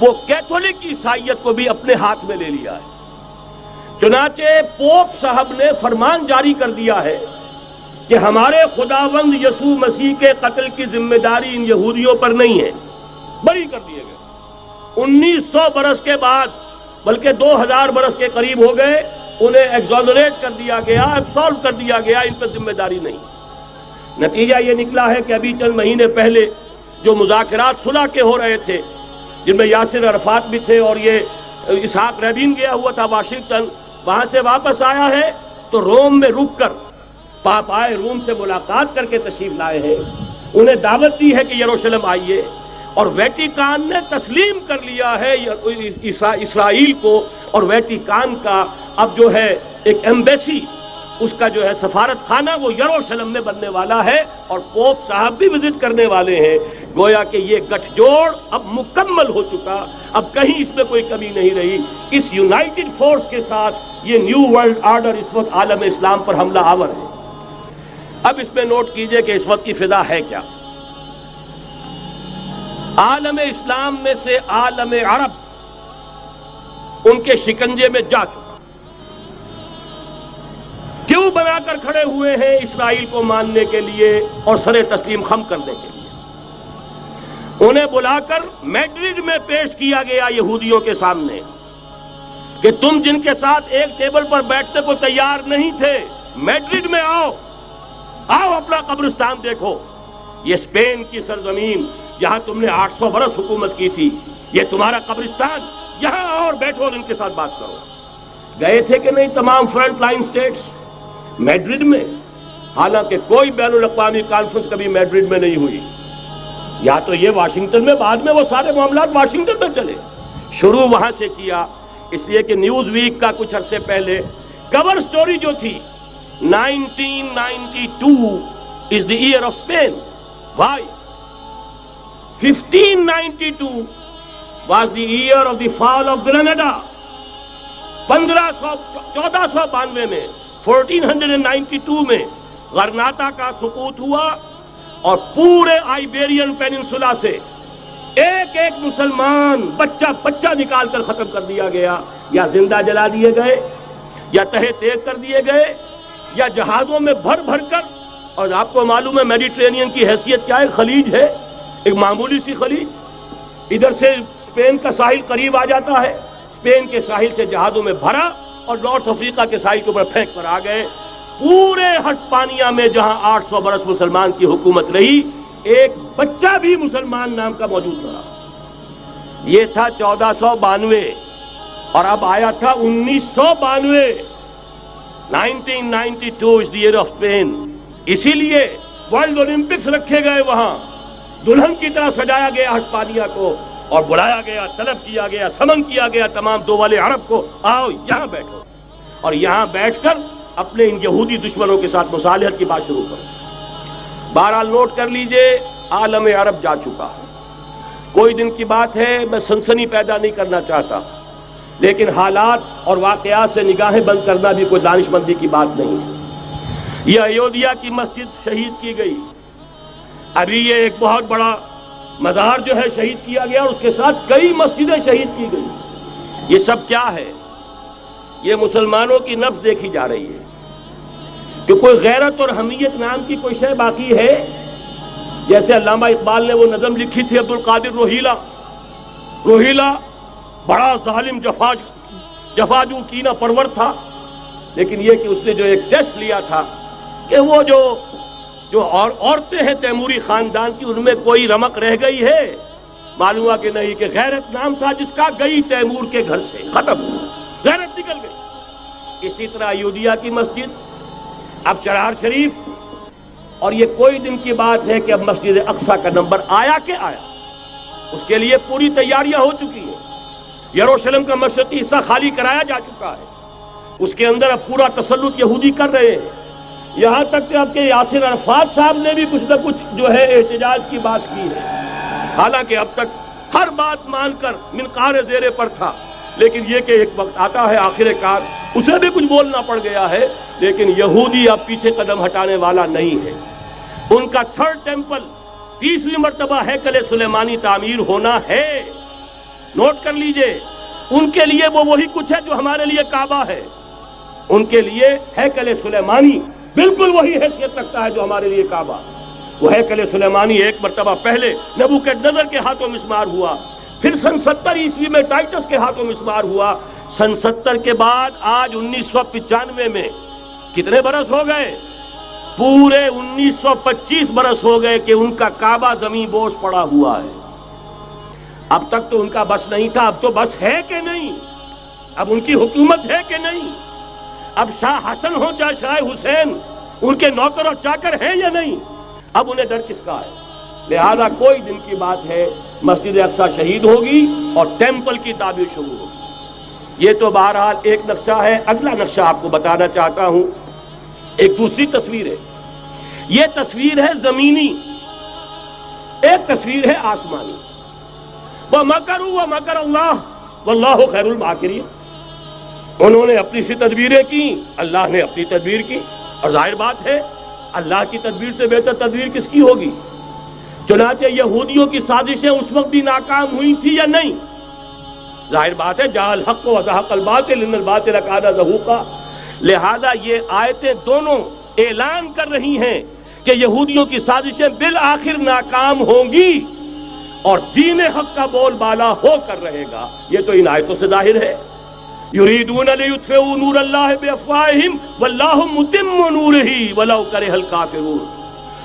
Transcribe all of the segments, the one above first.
وہ کیتھولک عیسائیت کو بھی اپنے ہاتھ میں لے لیا ہے۔ چنانچہ پوپ صاحب نے فرمان جاری کر دیا ہے کہ ہمارے خداوند یسوع مسیح کے قتل کی ذمہ داری ان یہودیوں پر نہیں ہے، بری کر دیے گئے۔ 1900 برس کے بعد، بلکہ 2000 برس کے قریب ہو گئے، انہیں ایگزونریٹ کر دیا گیا، ایبسالو کر دیا گیا، ان پر ذمہ داری نہیں۔ نتیجہ یہ نکلا ہے کہ ابھی چند مہینے پہلے جو مذاکرات صلح کے ہو رہے تھے، جن میں یاسر عرفات بھی تھے اور یہ اسحاق رابین گیا ہوا تھا واشنگٹن، وہاں سے واپس آیا ہے تو روم میں رک کر پاپائے روم سے ملاقات کر کے تشریف لائے ہیں، انہیں دعوت دی ہے کہ یروشلم آئیے، اور ویٹیکان نے تسلیم کر لیا ہے اسرائیل کو، اور ویٹیکان کا اب جو ہے ایک ایمبیسی، اس کا جو ہے سفارت خانہ وہ یروشلم میں بننے والا ہے، اور پوپ صاحب بھی وزٹ کرنے والے ہیں۔ گویا کہ یہ گٹھ جوڑ اب مکمل ہو چکا، اب کہیں اس میں کوئی کمی نہیں رہی۔ اس یونائٹڈ فورس کے ساتھ یہ نیو ورلڈ آرڈر اس وقت عالم اسلام پر حملہ آور ہے۔ اب اس میں نوٹ کیجئے کہ اس وقت کی فضا ہے کیا۔ عالم اسلام میں سے عالم عرب ان کے شکنجے میں جا چکا، کیوں بنا کر کھڑے ہوئے ہیں اسرائیل کو ماننے کے لیے اور سر تسلیم خم کرنے کے لیے۔ انہیں بلا کر میڈرڈ میں پیش کیا گیا یہودیوں کے سامنے کہ تم جن کے ساتھ ایک ٹیبل پر بیٹھنے کو تیار نہیں تھے، میڈرڈ میں آؤ، آؤ اپنا قبرستان دیکھو، یہ اسپین کی سرزمین جہاں تم نے 800 برس حکومت کی تھی، یہ تمہارا قبرستان، یہاں آؤ اور بیٹھو اور ان کے ساتھ بات کرو۔ گئے تھے کہ نہیں تمام فرنٹ لائن سٹیٹس میڈرڈ میں؟ حالانکہ کوئی بین الاقوامی کانفرنس کبھی میڈرڈ میں نہیں ہوئی، یا تو یہ واشنگٹن میں، بعد میں وہ سارے معاملات واشنگٹن میں چلے، شروع وہاں سے کیا۔ اس لیے کہ نیوز ویک کا کچھ عرصے پہلے کور سٹوری جو تھی 1992 is the year of Spain. Why? 1592 was the year of the fall of Granada. 1492 میں 1492 میں غرناطہ کا سقوط ہوا، اور پورے آئیبیرین پیننسولا سے ایک ایک مسلمان بچہ نکال کر ختم کر دیا گیا، یا زندہ جلا دیے گئے، یا تہہ تیغ کر دیے گئے، یا جہازوں میں بھر بھر کر۔ اور آپ کو معلوم ہے میڈیٹرینین کی حیثیت کیا ہے، خلیج ہے، ایک معمولی سی خلیج، ادھر سے اسپین کا ساحل قریب آ جاتا ہے، اسپین کے ساحل سے جہازوں میں بھرا اور نارتھ افریقہ کے ساحل کے اوپر پھینک کر آ گئے۔ پورے ہسپانیہ میں جہاں 800 برس مسلمان کی حکومت رہی، ایک بچہ بھی مسلمان نام کا موجود رہا۔ یہ تھا 1492، اور اب آیا تھا 1992۔ 1992 is the year of Spain۔ اسی لیے ورلڈ اولمپکس رکھے گئے، وہاں دلہن کی طرح سجایا گیا ہسپانیہ کو، اور بلایا گیا، طلب کیا گیا، سمن کیا گیا تمام دول عرب کو، آؤ یہاں بیٹھو، اور یہاں بیٹھ کر اپنے ان یہودی دشمنوں کے ساتھ مصالحت کی بات شروع کرو۔ بہرحال نوٹ کر لیجئے، عالم عرب جا چکا ہے۔ کوئی دن کی بات ہے، میں سنسنی پیدا نہیں کرنا چاہتا، لیکن حالات اور واقعات سے نگاہیں بند کرنا بھی کوئی دانش مندی کی بات نہیں ہے۔ یہ ایودھیا کی مسجد شہید کی گئی، ابھی یہ ایک بہت بڑا مزار جو ہے شہید کیا گیا، اور اس کے ساتھ کئی مسجدیں شہید کی گئی۔ یہ سب کیا ہے؟ یہ مسلمانوں کی نفس دیکھی جا رہی ہے کہ کوئی غیرت اور حمیت نام کی کوئی شے باقی ہے؟ جیسے علامہ اقبال نے وہ نظم لکھی تھی، عبد القادر روہیلا بڑا ظالم جفاجو کینہ پرور تھا، لیکن یہ کہ اس نے جو ایک ٹیسٹ لیا تھا کہ وہ جو عورتیں ہیں تیموری خاندان کی، ان میں کوئی رمق رہ گئی ہے؟ معلوم ہوا کہ نہیں، کہ غیرت نام تھا جس کا گئی تیمور کے گھر سے، ختم، غیرت نکل گئی۔ اسی طرح ایودھیا کی مسجد، اب چرار شریف، اور یہ کوئی دن کی بات ہے کہ اب مسجد اقصیٰ کا نمبر آیا کہ آیا، اس کے لیے پوری تیاریاں ہو چکی ہیں۔ یروشلم کا مشرقی حصہ خالی کرایا جا چکا ہے، اس کے اندر اب پورا تسلط یہودی کر رہے ہیں، یہاں تک کہ اب کے یاسر عرفات صاحب نے بھی کچھ نہ کچھ جو ہے احتجاج کی بات کی ہے، حالانکہ اب تک ہر بات مان کر منقار زیر پر تھا، لیکن یہ کہ ایک وقت آتا ہے آخر کار اسے بھی کچھ بولنا پڑ گیا ہے۔ لیکن یہودی اب پیچھے قدم ہٹانے والا نہیں ہے۔ ان کا تھرڈ ٹیمپل، تیسری مرتبہ ہیکل سلیمانی تعمیر ہونا ہے، نوٹ کر لیجئے، ان کے لیے وہ وہی کچھ ہے جو ہمارے لیے کعبہ ہے. ان کے لیے ہیکل سلیمانی بالکل وہی حیثیت رکھتا ہے جو ہمارے لیے کعبہ. وہ ہیکل سلیمانی ایک مرتبہ پہلے نبوکدنضر کے ہاتھوں مسمار ہوا، پھر سن 70 عیسوی میں ٹائٹس کے ہاتھوں مسمار ہوا. سن 70 کے بعد آج 1995 میں کتنے برس ہو گئے؟ پورے 1925 برس ہو گئے کہ ان کا کعبہ زمین بوس پڑا ہوا ہے. اب تک تو ان کا بس نہیں تھا، اب تو بس ہے کہ نہیں؟ اب ان کی حکومت ہے کہ نہیں؟ اب شاہ حسن ہو چاہے شاہ حسین، ان کے نوکر اور چاکر ہیں یا نہیں؟ اب انہیں ڈر کس کا ہے؟ لہذا کوئی دن کی بات ہے مسجد اقصی شہید ہوگی اور ٹیمپل کی تعمیر شروع ہوگی. یہ تو بہرحال ایک نقشہ ہے. اگلا نقشہ آپ کو بتانا چاہتا ہوں، ایک دوسری تصویر ہے. یہ تصویر ہے زمینی، ایک تصویر ہے آسمانی. وَمَكَرُوا وَمَكَرَ اللَّهُ وَاللَّهُ خَيْرُ الْمَاكِرِينَ. انہوں نے اپنی سی تدبیریں کی، اللہ نے اپنی تدبیر کی، اور ظاہر بات ہے اللہ کی تدبیر سے بہتر تدبیر کس کی ہوگی؟ چنانچہ یہودیوں کی سازشیں اس وقت بھی ناکام ہوئی تھی یا نہیں؟ ظاہر بات ہے جاء الحق وزهق الباطل ان الباطل کان زہوقا. لہذا یہ آیتیں دونوں اعلان کر رہی ہیں کہ یہودیوں کی سازشیں بالآخر ناکام ہوں گی اور دین حق کا بول بالا ہو کر رہے گا. یہ تو ان آیتوں سے ظاہر ہے. یریدون لیطفئوا نور اللہ بافواہہم واللہ متم نورہ ولو کرہ الکافرون.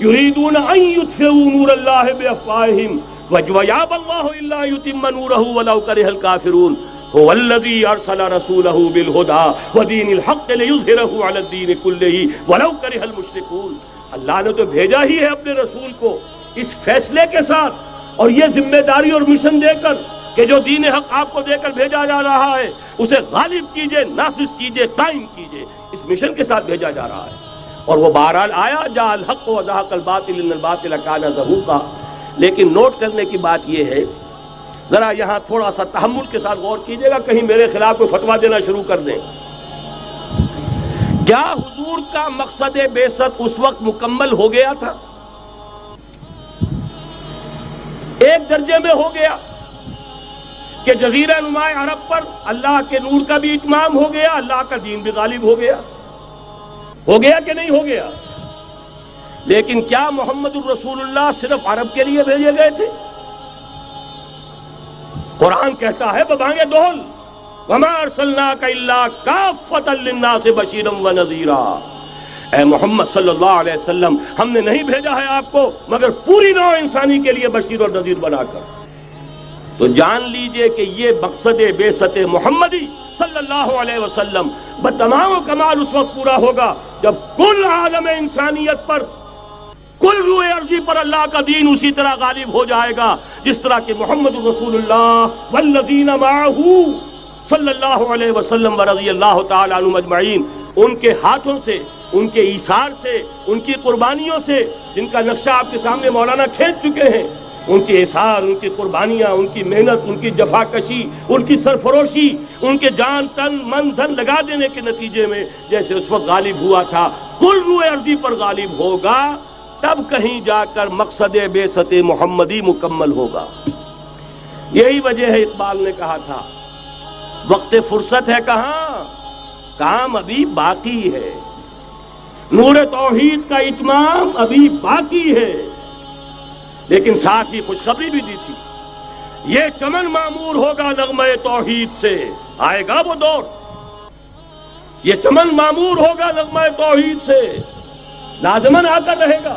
یریدون ان یطفئوا نور اللہ بافواہہم ویابى اللہ الا یتم نورہ ولو کرہ الکافرون. هو الذی ارسل رسولہ بالہدى ودین الحق لیظہرہ علی الدین کلہ ولو کرہ المشرکون. اللہ نے تو بھیجا ہی ہے اپنے رسول کو اس فیصلے کے ساتھ اور یہ ذمہ داری اور مشن دے کر کہ جو دین حق آپ کو دے کر بھیجا جا رہا ہے اسے غالب کیجئے، نافذ کیجئے، قائم کیجئے. اس مشن کے ساتھ بھیجا جا رہا ہے اور وہ بہرحال آیا جاء الحق وزهق الباطل ان الباطل کان زہوقا. لیکن نوٹ کرنے کی بات یہ ہے، ذرا یہاں تھوڑا سا تحمل کے ساتھ غور کیجئے گا، کہیں میرے خلاف کوئی فتویٰ دینا شروع کر دیں. کیا حضور کا مقصد بعثت اس وقت مکمل ہو گیا تھا؟ ایک درجے میں ہو گیا کہ جزیرہ نماء عرب پر اللہ کے نور کا بھی اتمام ہو گیا، اللہ کا دین بھی غالب ہو گیا. ہو گیا کہ نہیں ہو گیا؟ لیکن کیا محمد الرسول اللہ صرف عرب کے لیے بھیجے گئے تھے؟ قرآن کہتا ہے ببانگ دہل وما ارسلناک الا کافۃ للناس بشیرا ونذیرا. اے محمد صلی اللہ علیہ وسلم، ہم نے نہیں بھیجا ہے آپ کو مگر پوری نوع انسانی کے لیے بشیر اور نذیر بنا کر. تو جان لیجئے کہ یہ مقصد بعثت محمدی صلی اللہ علیہ وسلم بتمام و کمال اس وقت پورا ہوگا جب کل عالم انسانیت پر، کل روئے ارضی پر اللہ کا دین اسی طرح غالب ہو جائے گا جس طرح کہ محمد رسول اللہ والذین معہ صلی اللہ علیہ وسلم ورضی اللہ تعالی عنہم اجمعین، ان کے ہاتھوں سے، ان کے ایثار سے، ان کی قربانیوں سے، جن کا نقشہ آپ کے سامنے مولانا کھینچ چکے ہیں، ان کے اثار، ان کی قربانیاں، ان کی محنت، ان کی جفاکشی، ان کی سرفروشی، ان کے جان تن من دھن لگا دینے کے نتیجے میں جیسے اس وقت غالب ہوا تھا کل روئے ارضی پر غالب ہوگا، تب کہیں جا کر مقصد بعثت محمدی مکمل ہوگا. یہی وجہ ہے اقبال نے کہا تھا وقت فرصت ہے کہاں، کام ابھی باقی ہے، نور توحید کا اتمام ابھی باقی ہے. لیکن ساتھ ہی خوشخبری بھی دی تھی، یہ چمن معمور ہوگا نغمہ توحید سے. آئے گا وہ دور، یہ چمن معمور ہوگا نغمہ توحید سے، لازماً آ کر رہے گا.